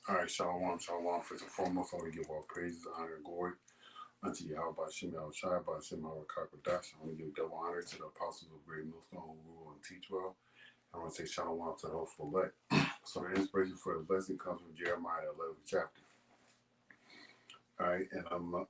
All right, shalom, shalom. First and foremost, I want to give all praises, honor, and glory unto Yahweh Shem Shai, by Shem Kakadash. I want to give double honor to the apostles of Great Millstone who rule and teach well. I want to say shalom to the hopeful elect. So the inspiration for the blessing comes from Jeremiah 11th chapter. All right, and I'm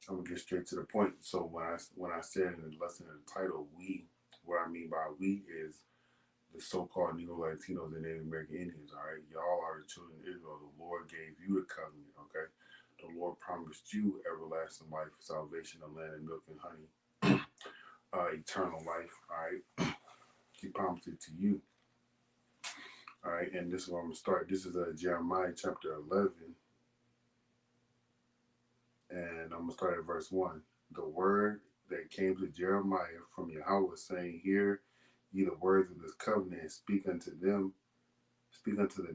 gonna get straight to the point. So when I said in the lesson in the title, we, what I mean by we is the so-called Negro Latinos and Native American Indians. All right, y'all are the children of Israel. The Lord gave you the covenant. Okay, the Lord promised you everlasting life, salvation, the land of milk and honey, eternal life. All right, He promised it to you. All right, and this is where I'm gonna start. This is Jeremiah chapter 11, and I'm gonna start at verse 1. The word that came to Jeremiah from Yahweh, saying, "Hear ye the words of this covenant, and speak unto the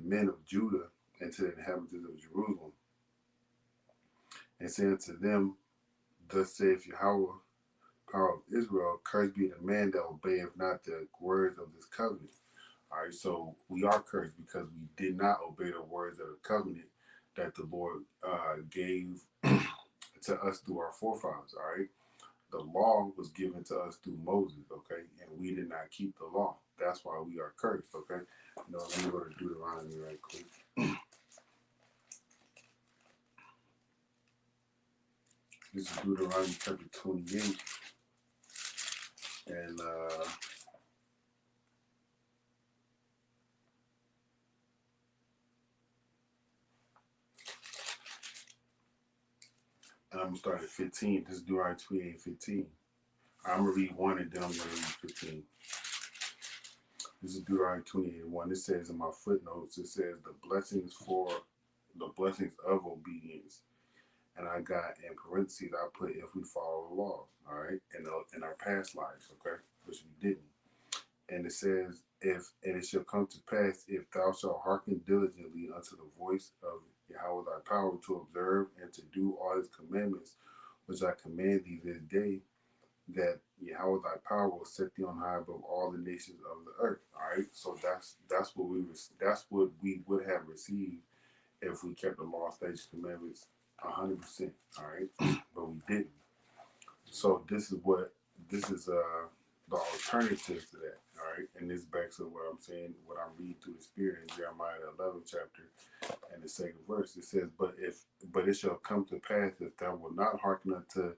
men of Judah and to the inhabitants of Jerusalem, and say unto them, Thus saith Yahweh, power of Israel, cursed be the man that obeyeth not the words of this covenant." All right, so we are cursed because we did not obey the words of the covenant that the Lord gave to us through our forefathers. All right, the law was given to us through Moses, okay, and we did not keep the law. That's why we are cursed, okay. Let me go to Deuteronomy right quick. This is Deuteronomy chapter 28, and I'm going to start at 15. This is Deuteronomy 28, 15. I'm going to read 1 and then I'm going to read 15. This is Deuteronomy 28, 1. It says in my footnotes, it says the blessings of obedience. And I got in parentheses, I put if we follow the laws, all right, in our past lives, okay, which we didn't. And it says, and it shall come to pass, if thou shalt hearken diligently unto the voice of Yahweh thy power, to observe and to do all his commandments, which I command thee this day, that Yahweh thy power will set thee on high above all the nations of the earth. All right, so that's what we would have received if we kept the law, statutes, commandments 100%. All right, but we didn't. So this is the alternative to that. All right, and this backs up what I'm saying, what I'm reading through the Spirit in Jeremiah 11th chapter and the second verse. It says, but it shall come to pass if thou wilt not hearken unto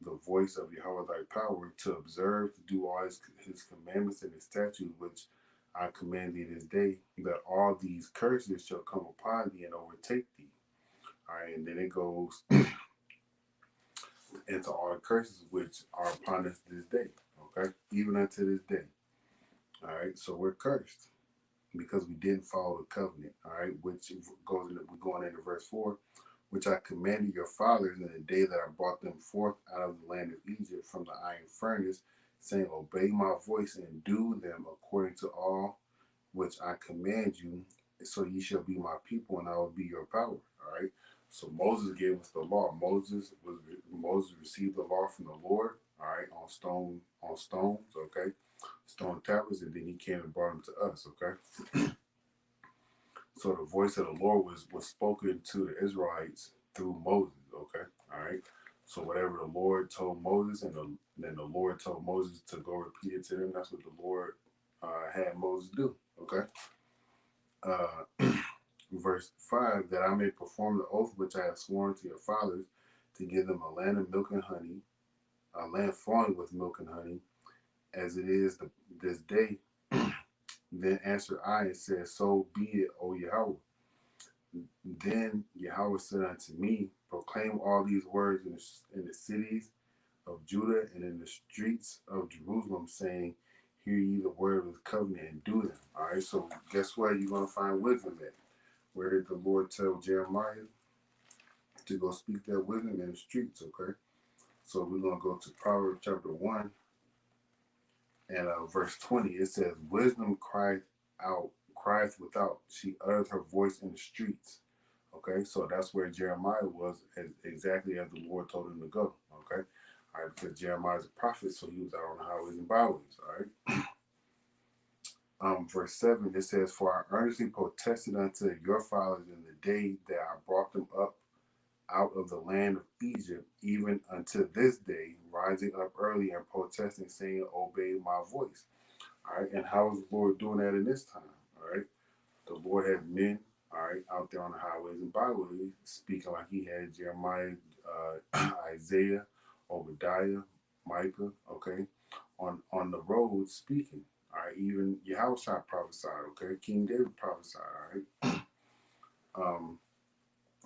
the voice of Yahweh thy power, to observe, to do all his commandments and his statutes, which I command thee this day, that all these curses shall come upon thee and overtake thee. All right, and then it goes into all the curses which are upon us this day. Okay, even unto this day. All right, so we're cursed because we didn't follow the covenant. All right, which goes into, we're going into verse 4, which I commanded your fathers in the day that I brought them forth out of the land of Egypt from the iron furnace, saying, Obey my voice and do them according to all which I command you, so ye shall be my people, and I will be your power. All right. So Moses gave us the law. Moses received the law from the Lord. All right, on stones. Okay, stone tablets, and then he came and brought them to us. Okay. So the voice of the Lord was spoken to the Israelites through Moses. Okay. All right. So whatever the Lord told Moses, and then the Lord told Moses to go repeat it to them. That's what the Lord had Moses do. Okay. Verse 5, that I may perform the oath which I have sworn to your fathers, to give them a land of milk and honey, a land flowing with milk and honey, as it is this day. Then answered I and said, So be it, O Yahweh. Then Yahweh said unto me, Proclaim all these words in the cities of Judah and in the streets of Jerusalem, saying, Hear ye the word of the covenant and do them. All right, so guess where you're going to find wisdom at? Where did the Lord tell Jeremiah to go speak that wisdom in the streets? Okay, so we're going to go to Proverbs chapter 1 and verse 20. It says, Wisdom crieth without. She uttered her voice in the streets. Okay, so that's where Jeremiah was, exactly as the Lord told him to go. Okay, all right, because Jeremiah is a prophet, so he was out on the highways and byways. All verse 7, it says, "For I earnestly protested unto your fathers in the day that I brought them up out of the land of Egypt, even unto this day, rising up early and protesting, saying, Obey my voice." All right, and how is the Lord doing that in this time? All right, the Lord had men, all right, out there on the highways and byways, speaking like He had Jeremiah, Isaiah, Obadiah, Micah, okay, on the road speaking. All right, even Yahushua prophesied, okay, King David prophesied, all right.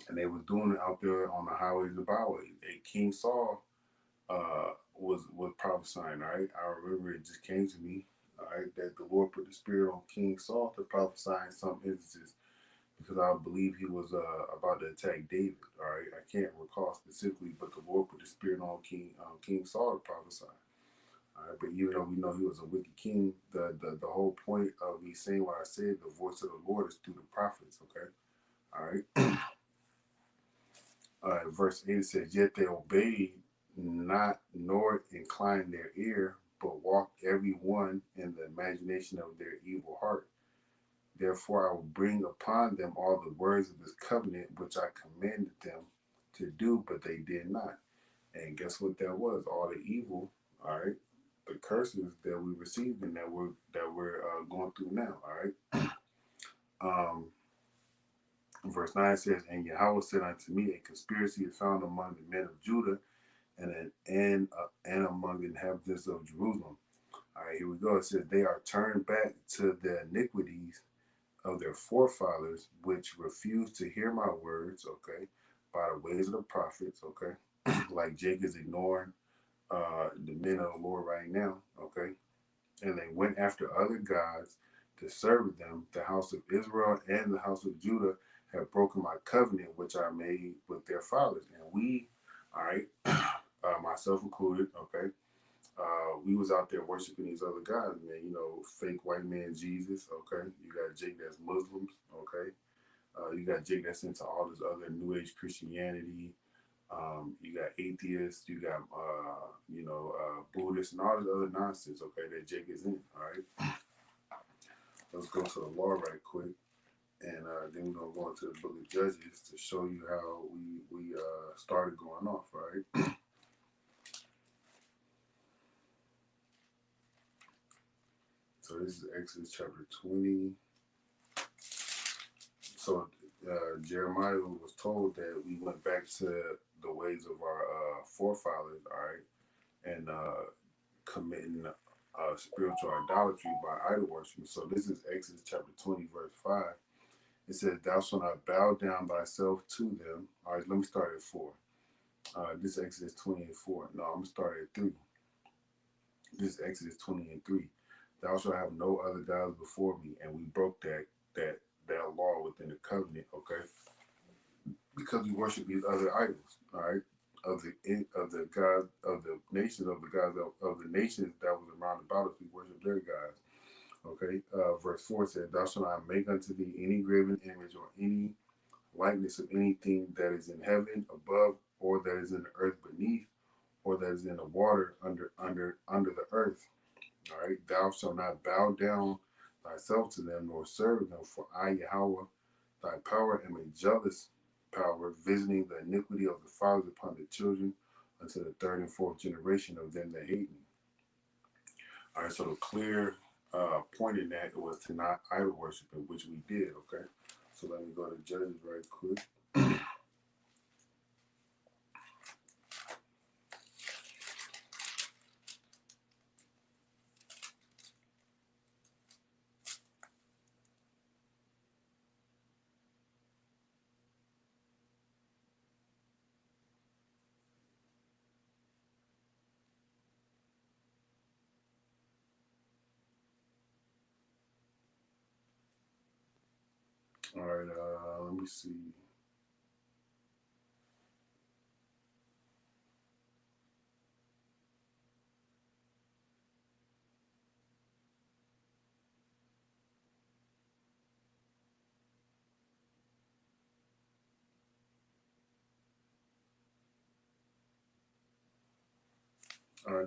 And they was doing it out there on the highways and byways. A King Saul was prophesying, all right. I remember it just came to me, all right, that the Lord put the spirit on King Saul to prophesy in some instances because I believe he was about to attack David. All right, I can't recall specifically, but the Lord put the spirit on King Saul to prophesy. All right, but even though we know he was a wicked king, the whole point of me saying what I said, the voice of the Lord is through the prophets. Okay, all right. Verse 8 says, "Yet they obeyed not, nor inclined their ear, but walked every one in the imagination of their evil heart. Therefore I will bring upon them all the words of this covenant which I commanded them to do, but they did not." And guess what that was? All the evil, all right, the curses that we received and that we're going through now, all right. Verse 9 says, "And Yahweh said unto me, A conspiracy is found among the men of Judah and among the inhabitants of Jerusalem." All right, here we go. It says, "They are turned back to the iniquities of their forefathers, which refused to hear my words," okay, by the ways of the prophets, okay, like Jake is ignoring the men of the Lord right now, okay, "and they went after other gods to serve them. The house of Israel and the house of Judah have broken my covenant, which I made with their fathers." And we, all right, myself included, okay, we was out there worshiping these other gods, man. You know, fake white man Jesus, okay. You got Jake that's Muslims, okay. You got Jake that's into all this other New Age Christianity. You got atheists. You got Buddhists and all this other nonsense, okay. That Jake is in. All right. Let's go to the law right quick, and then we're gonna go into the Book of Judges to show you how we started going off. All right. So this is Exodus chapter 20. So Jeremiah was told that we went back to the ways of our forefathers, all right, and committing spiritual idolatry by idol worship. So this is Exodus chapter 20, verse 5. It says, "Thou shalt not bow down thyself to them." All right, let me start at 4. This is Exodus 20 and 4. No, I'm going to start at 3. This is Exodus 20 and 3. "Thou shalt have no other gods before me." And we broke that law within the covenant, okay? Because we worship these other idols, all right? Of the God of the nations of the gods of the nations that was around about us, we worship their gods. Okay. Verse 4 said, "Thou shalt not make unto thee any graven image or any likeness of anything that is in heaven above, or that is in the earth beneath, or that is in the water under the earth." All right. "Thou shalt not bow down thyself to them, nor serve them, for I, Yahweh, thy power, am a jealous power, visiting the iniquity of the fathers upon the children unto the third and fourth generation of them that hate me." All right, so the clear point in that was to not idol worshiping, which we did, okay? So let me go to Judges right quick. All right, let me see.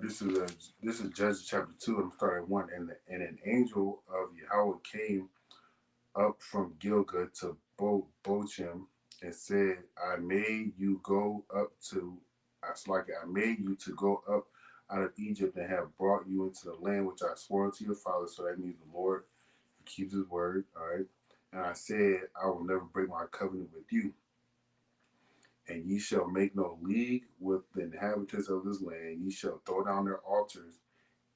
This is Judges chapter 2. I'm starting at 1. And an angel of Yahweh came up from Gilgal to Bochim and said, I made you go up to I made you to go up out of Egypt and have brought you into the land which I swore to your fathers. So that means the Lord keeps his word. All right. And I said, I will never break my covenant with you. And ye shall make no league with the inhabitants of this land. Ye shall throw down their altars,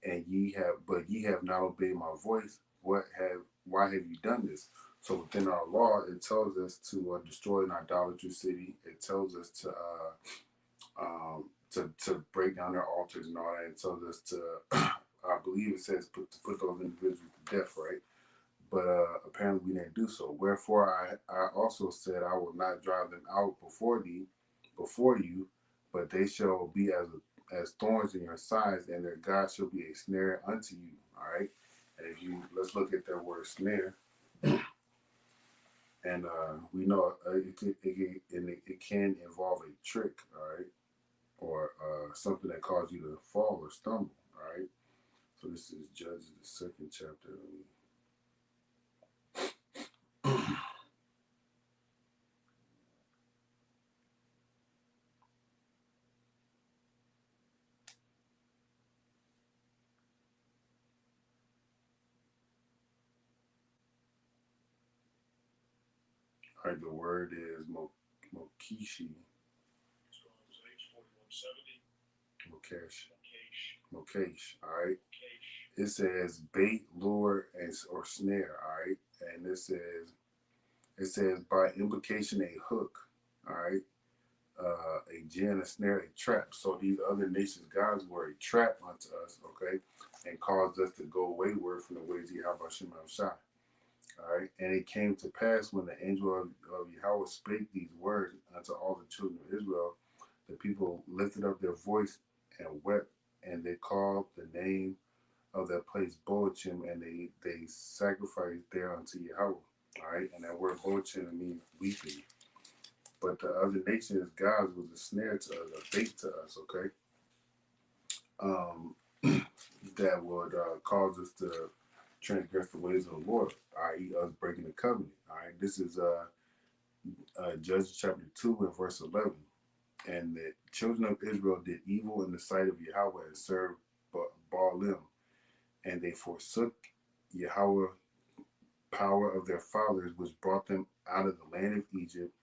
and ye have not obeyed my voice. Why have you done this? So within our law, it tells us to destroy an idolatrous city. It tells us to break down their altars and all that. It tells us to, I believe it says to put those individuals to death, right? But apparently we didn't do so. Wherefore I also said, I will not drive them out before you, but they shall be as thorns in your sides, and their God shall be a snare unto you. All right. And if you let's look at that word snare, and we know it can involve a trick, all right, or something that causes you to fall or stumble. All right. So this is Judges, the second chapter. All right, the word is Mokeshi. Mokesh. All right. It says bait, lure, or snare. All right, and it says by implication a hook. All right, a gin, a snare, a trap. So these other nations' gods were a trap unto us. Okay, and caused us to go wayward from the ways of Yahweh Shem Shai. All right, and it came to pass when the angel of Yahweh spake these words unto all the children of Israel, the people lifted up their voice and wept, and they called the name of that place Boachim, and they sacrificed there unto Yahweh. All right, and that word Boachim means weeping. But the other nations' gods was a snare to us, a bait to us. Okay, that would cause us to transgress the ways of the Lord, i.e., us breaking the covenant. All right, this is Judges chapter 2 and verse 11. And the children of Israel did evil in the sight of Yahweh and served Baalim, and they forsook Yahweh power of their fathers, which brought them out of the land of Egypt,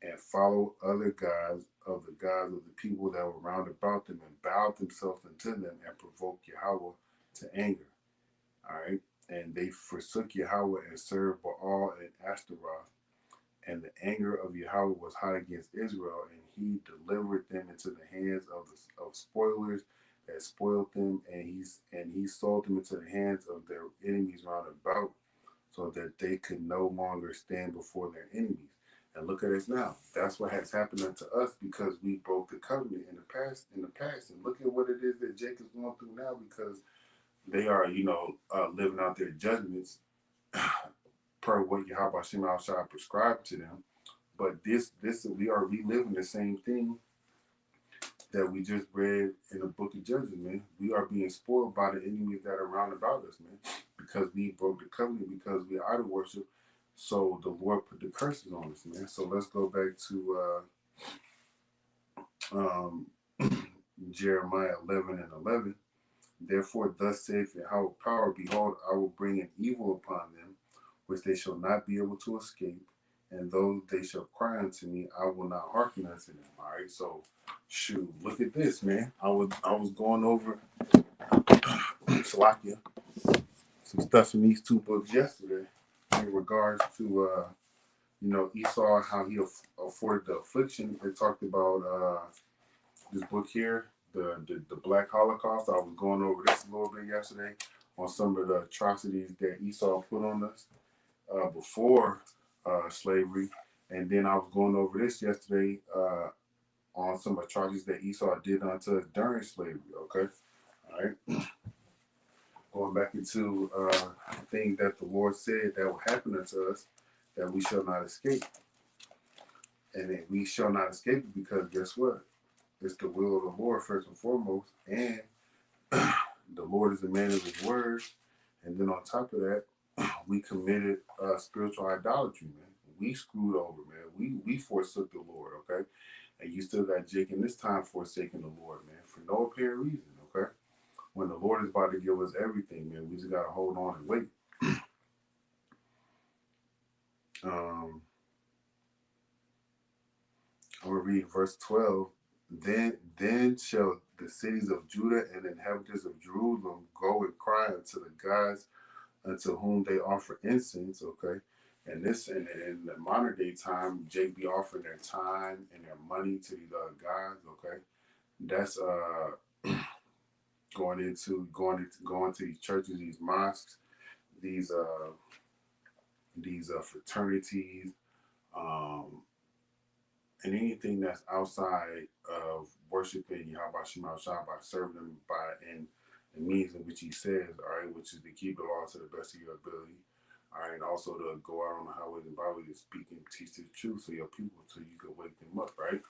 and followed other gods of the people that were round about them, and bowed themselves unto them, and provoked Yahweh to anger. All right, and they forsook Yahweh and served Baal and Ashtaroth, and the anger of Yahweh was hot against Israel, and he delivered them into the hands of spoilers that spoiled them, and he sold them into the hands of their enemies round about, so that they could no longer stand before their enemies. And look at us now. That's what has happened unto us because we broke the covenant in the past. And look at what it is that Jacob's going through now because they are, living out their judgments per what Yahweh Shem Shai prescribed to them. But this we are reliving the same thing that we just read in the book of Judges, man. We are being spoiled by the enemies that are round about us, man, because we broke the covenant, because we idol worship. So the Lord put the curses on us, man. So let's go back to Jeremiah 11 and 11. Therefore, thus saith Yahweh power, behold, I will bring an evil upon them, which they shall not be able to escape, and though they shall cry unto me, I will not hearken unto them. All right, so shoot, look at this, man. I was going over Salakia, some stuff in these two books yesterday in regards to Esau, how he afforded the affliction. They talked about this book here, the Black Holocaust. I was going over this a little bit yesterday on some of the atrocities that Esau put on us before slavery, and then I was going over this yesterday on some atrocities that Esau did unto us during slavery. Okay, all right. Going back into things that the Lord said that will happen unto us, that we shall not escape, and we shall not escape it because guess what? It's the will of the Lord first and foremost, and The Lord is a man of his word. And then on top of that, we committed spiritual idolatry, man. We screwed over, man. We forsook the Lord, okay? And you still got Jake in this time forsaking the Lord, man, for no apparent reason, okay? When the Lord is about to give us everything, man, we just got to hold on and wait. I'm going to read verse 12. Then shall the cities of Judah and inhabitants of Jerusalem go and cry unto the gods unto whom they offer incense, okay? And this, in the modern day time, Jake be offering their time and their money to these gods, okay? That's going to these churches, these mosques, these fraternities, um, and anything that's outside of worshiping Yahweh Shema Shah by serving them by in the means in which he says, all right, which is to keep the law to the best of your ability, all right, and also to go out on the highways and byways and speak and teach the truth to your people so you can wake them up, right?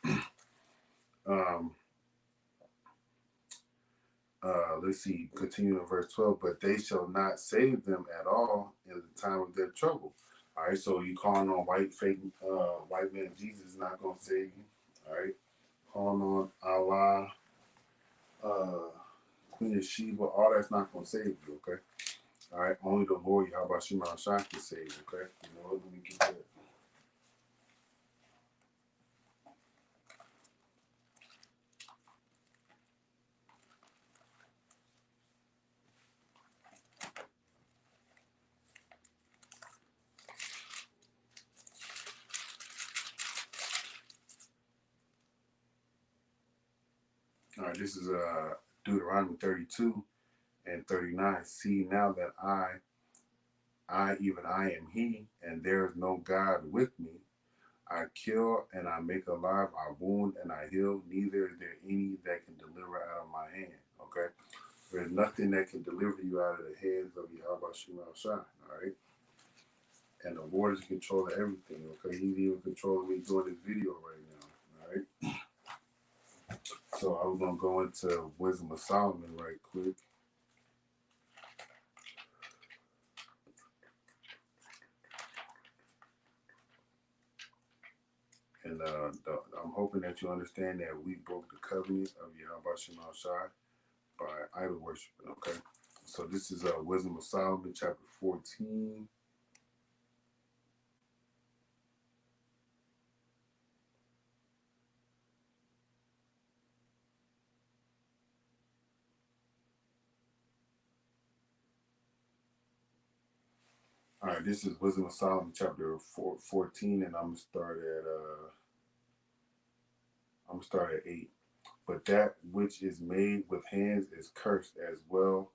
Let's see, continue in verse 12, but they shall not save them at all in the time of their trouble. All right, so you calling on white man Jesus is not going to save you, all right? Calling on Allah, Queen of Sheba, all that's not going to save you, okay? All right, only the Lord Yahweh Shema Shah can save you, okay? You know, let me get that. All right, this is Deuteronomy 32 and 39. See now that even I am he, and there is no God with me. I kill and I make alive, I wound and I heal, neither is there any that can deliver out of my hand. Okay? There's nothing that can deliver you out of the hands of Yahweh Shema Shai, all right? And the Lord is in control of everything, okay? He's even controlling me doing this video right now, all right? So I was gonna go into Wisdom of Solomon right quick. And I'm hoping that you understand that we broke the covenant of Yahweh Shema Shai by idol worshiping, okay? So this is Wisdom of Solomon, chapter 14. All right, this is Wisdom of Solomon, chapter 14, and I'm gonna start at 8. But that which is made with hands is cursed as well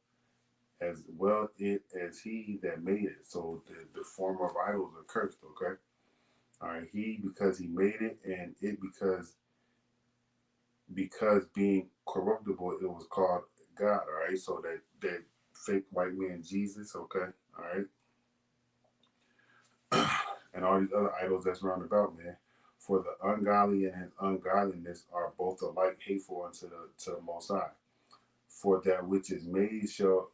it as he that made it. So the form of idols are cursed, okay? All right, he because he made it, and it because being corruptible, it was called God. All right, so that fake white man Jesus, okay, all right, and all these other idols that's round about, man. For the ungodly and his ungodliness are both alike hateful unto the Most High. For that which is made shall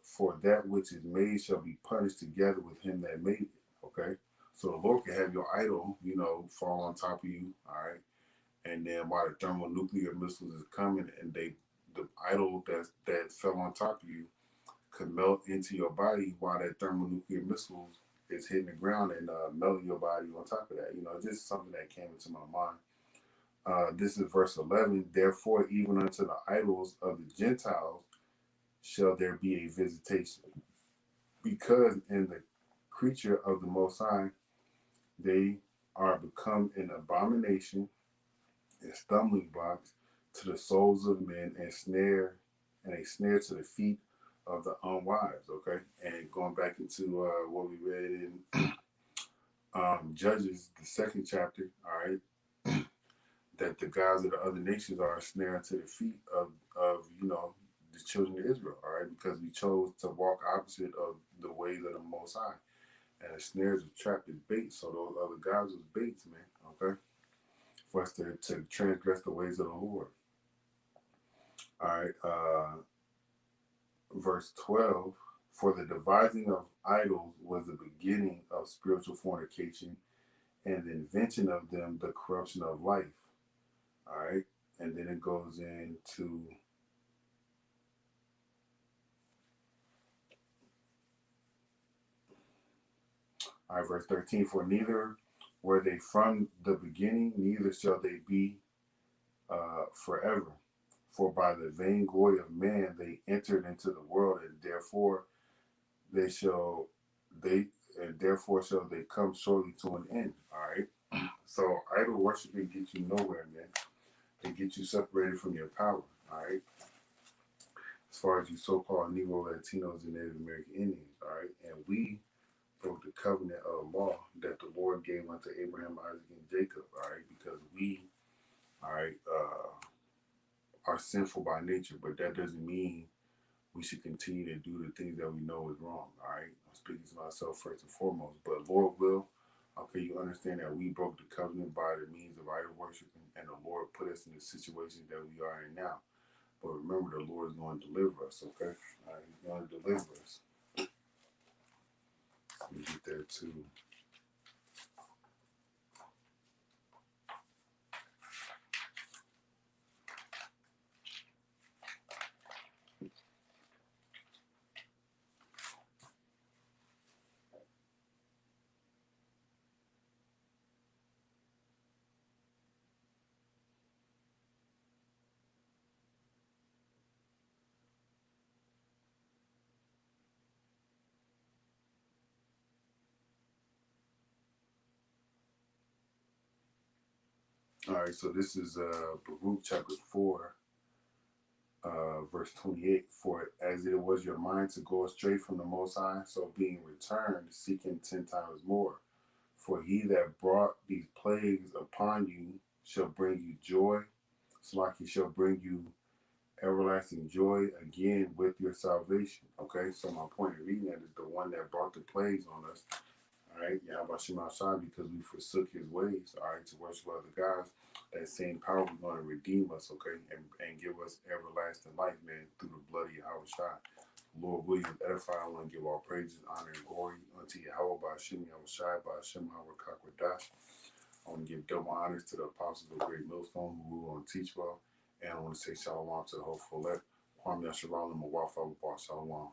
be punished together with him that made it. Okay, so the Lord can have your idol, fall on top of you. All right, and then while the thermonuclear missiles is coming, and the idol that fell on top of you could melt into your body while that thermonuclear missiles is hitting the ground and melting your body on top of that. Just something that came into my mind. This is verse 11. Therefore, even unto the idols of the Gentiles shall there be a visitation, because in the creature of the Most High they are become an abomination and stumbling blocks to the souls of men, and a snare to the feet of the unwise. Okay, and going back into what we read in Judges, the second chapter. All right, that the gods of the other nations are a snare to the feet of the children of Israel. All right, because we chose to walk opposite of the ways of the Most High, and the snares were trapped as bait. So those other gods was baits, man. Okay, for us to transgress the ways of the Lord. All right. verse 12, for the devising of idols was the beginning of spiritual fornication, and the invention of them the corruption of life. All right. And then it goes into, all right, verse 13, for neither were they from the beginning, neither shall they be forever. For by the vainglory of man they entered into the world, and therefore they shall they and therefore shall they come shortly to an end. All right. So idol worshiping gets you nowhere, man. It gets you separated from your power. All right. As far as you so-called Negro, Latinos, and Native American Indians. All right. And we broke the covenant of law that the Lord gave unto Abraham, Isaac, and Jacob. All right. Because we, all right, are sinful by nature, but that doesn't mean we should continue to do the things that we know is wrong. All right. I'm speaking to myself first and foremost, but Lord will. Okay, you understand that we broke the covenant by the means of idol worship, and the Lord put us in the situation that we are in now. But remember, the Lord is going to deliver us, okay? All right, He's going to deliver us. Let me get that too. All right, so this is Baruch chapter 4, verse 28. For as it was your mind to go astray from the Most High, so being returned, seeking 10 times more. For he that brought these plagues upon you shall bring you joy. Slaki shall bring you everlasting joy again with your salvation. Okay, so my point of reading that is the one that brought the plagues on us. All right, Yahweh Shema Shai, because we forsook his ways, all right, to worship other gods. That same power is going to redeem us, okay, and give us everlasting life, man, through the blood of Yahweh Shai. Lord William edify. I want to give all praises, honor, and glory unto Yahweh by Hashem Yahweh Shai, by Hashem Hawakakwadash. I want to give double honors to the apostles of Great Millstone who rule and teach well. And I want to say shalom to the hopeful elect. Kwame Yasharal and Mawafa Shalom.